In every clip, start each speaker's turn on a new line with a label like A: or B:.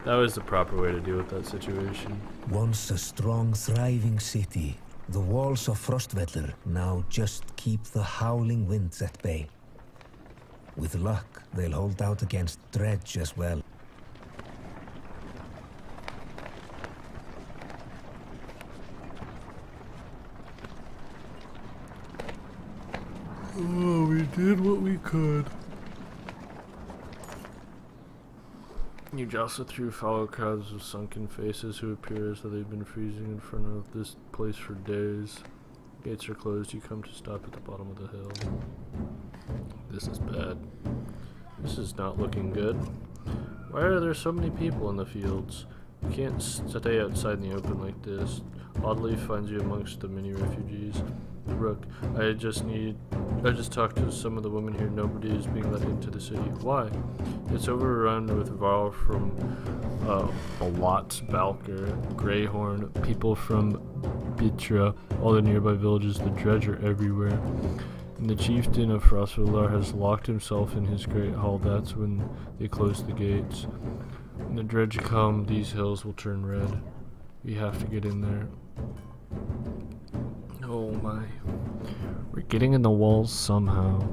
A: That was the proper way to deal with that situation.
B: Once a strong, thriving city, the walls of Frostvellir now just keep the howling winds at bay. With luck, they'll hold out against Dredge as well.
A: Oh, we did what we could. You jostle through follow crowds of sunken faces who appear as though they've been freezing in front of this place for days. Gates are closed. You come to stop at the bottom of the hill. This is bad. This is not looking good. Why are there so many people in the fields? You can't stay outside in the open like this. Oddly finds you amongst the many refugees. Rook, I just talked to some of the women here. Nobody is being let into the city. Why? It's overrun with Varl from Balat, Valkyr, Greyhorn, people from Bitra, all the nearby villages. The Dredge are everywhere. And the chieftain of Frostvillar has locked himself in his great hall. That's when they close the gates. When the Dredge come, these hills will turn red. We have to get in there. Oh my. We're getting in the walls somehow.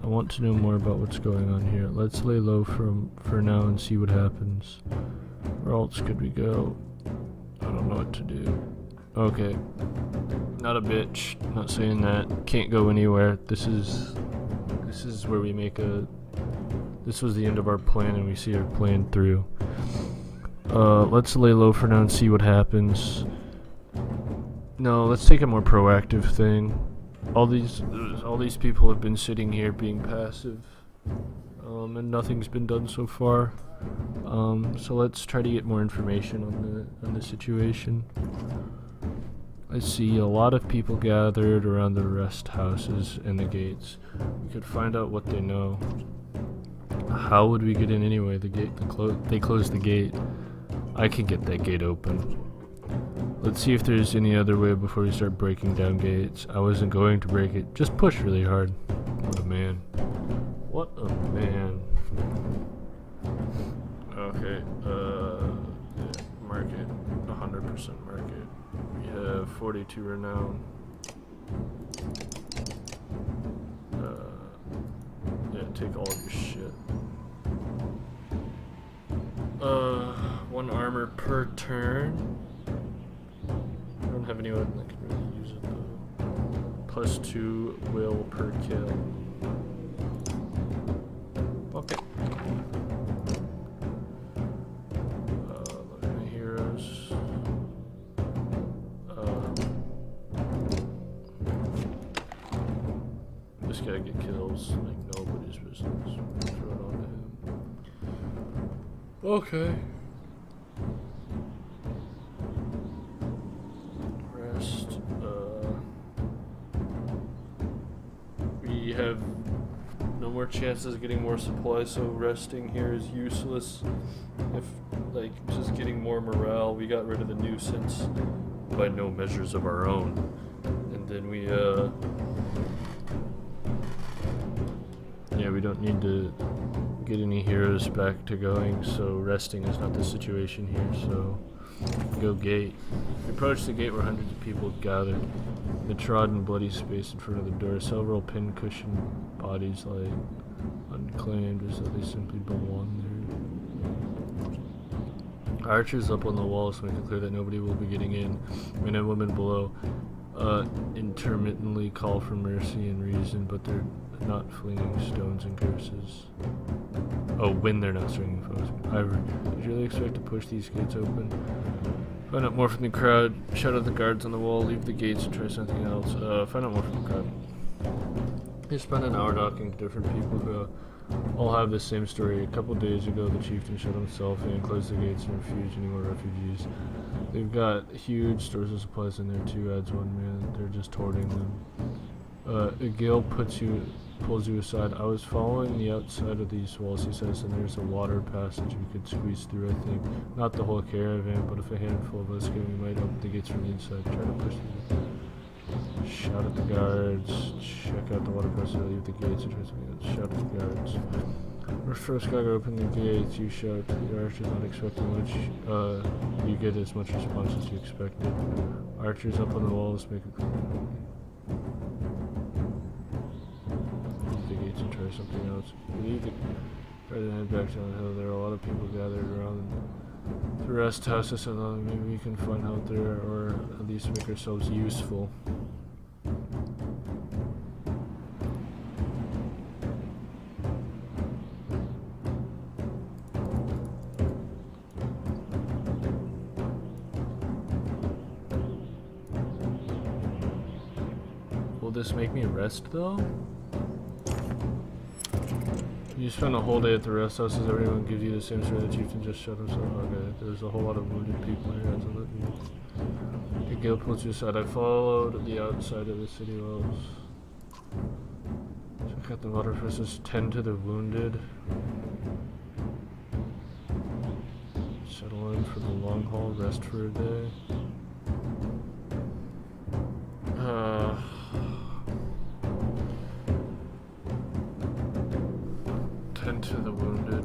A: I want to know more about what's going on here. Let's lay low for now and see what happens. Where else could we go? I don't know what to do. Okay. Not a bitch. Not saying that. Can't go anywhere. This is where we make a... This was the end of our plan and we see our plan through. Let's lay low for now and see what happens. No, let's take a more proactive thing. All these people have been sitting here being passive, and nothing's been done so far. So let's try to get more information on the situation. I see a lot of people gathered around the rest houses and the gates. We could find out what they know. How would we get in anyway? They closed the gate. I can get that gate open. Let's see if there's any other way before we start breaking down gates. I wasn't going to break it. Just push really hard. What a man. What a man. Okay, market. 100% market. We have 42 renown. Yeah, take all of your shit. 1 armor per turn. I don't have anyone that can really use it though. +2 will per kill. Okay. Look at my heroes. This guy get kills like nobody's business. Throw it on to him. Okay. We have no more chances of getting more supplies, so resting here is useless. If, like, just getting more morale, we got rid of the nuisance by no measures of our own. And then we, yeah, we don't need to get any heroes back to going, so resting is not the situation here, so go gate. We approached the gate where hundreds of people gathered. The trodden bloody space in front of the door. Several pin-cushion bodies lie unclaimed as though they simply belong there. Archers up on the walls make it clear that nobody will be getting in. Men and women below intermittently call for mercy and reason, but they're not flinging stones and curses. Oh, when they're not swinging foes. However, did you really expect to push these gates open? Find out more from the crowd. Shout at the guards on the wall. Leave the gates and try something else. Find out more from the crowd. They spent an hour talking to different people who all have the same story. A couple days ago, the chieftain shut himself in, closed the gates, and refused any more refugees. They've got huge stores of supplies in there too, adds one man. They're just hoarding them. A gale pulls you aside. I was following the outside of these walls, he says, and there's a water passage we could squeeze through, I think. Not the whole caravan, but if a handful of us came, we might open the gates from the inside. Try to push through. Shout at the guards. Check out the water passage. Leave the gates and try something else. Shout at the guards. When first Saga opened the gates, you shout to the archers, not expecting much. You get as much response as you expected. Archers up on the walls make a the gates and try something else. Leave the try to head back down the hill. There are a lot of people gathered around the rest houses, so maybe we can find out there, or at least make ourselves useful. Will this make me rest though? You spend a whole day at the rest houses, everyone gives you the same story, the chieftain just shut himself. Okay, there's a whole lot of wounded people here, so let me... The guild pulls you aside. I followed the outside of the city walls. Check out the water versus tend to the wounded. Settle in for the long haul, rest for a day. Tend to the wounded,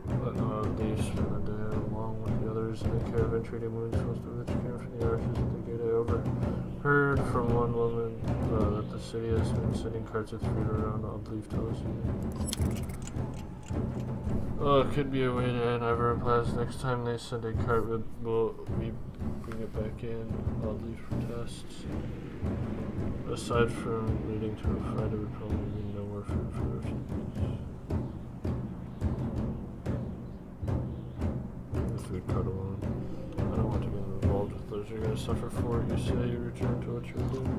A: but not at least for the day, along with the others in the caravan treating wounds. Most of which came from the archers at the gate. I overheard from one woman that the city has been sending carts of food around. I'll believe tells you. Oh, it could be a way to end. I've replied next time they send a cart, will we bring it back in? I'll leave for tests. Aside from leading to a fight, it would probably mean no more food for a few days. Food cart alone. I don't want to get involved with those. You're gonna suffer for it. You say you return to what you're doing.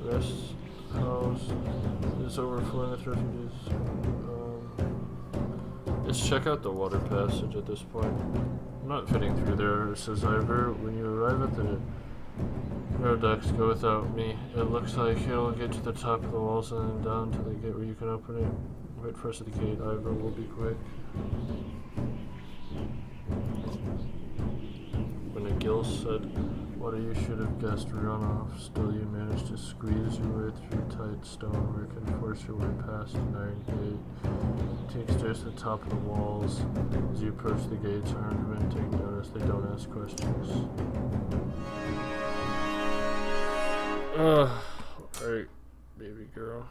A: The rest house is overflowing with refugees. Let's check out the water passage at this point. I'm not fitting through there, says Ivor. When you arrive at the Neuroducts, go without me. It looks like you'll get to the top of the walls and then down to the gate where you can open it. Wait for us at the gate. Ivor will be quick. When a gill said, "What you should have guessed, run off." Still, you managed to squeeze your way through tight stonework and force your way past an iron gate. Take stairs to the top of the walls. As you approach the gates, armed men take notice. They don't ask questions. Alright, baby girl.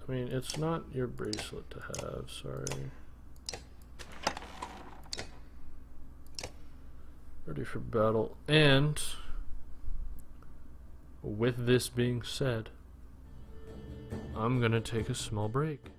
A: I mean, it's not your bracelet to have, sorry. Ready for battle. And with this being said, I'm gonna take a small break.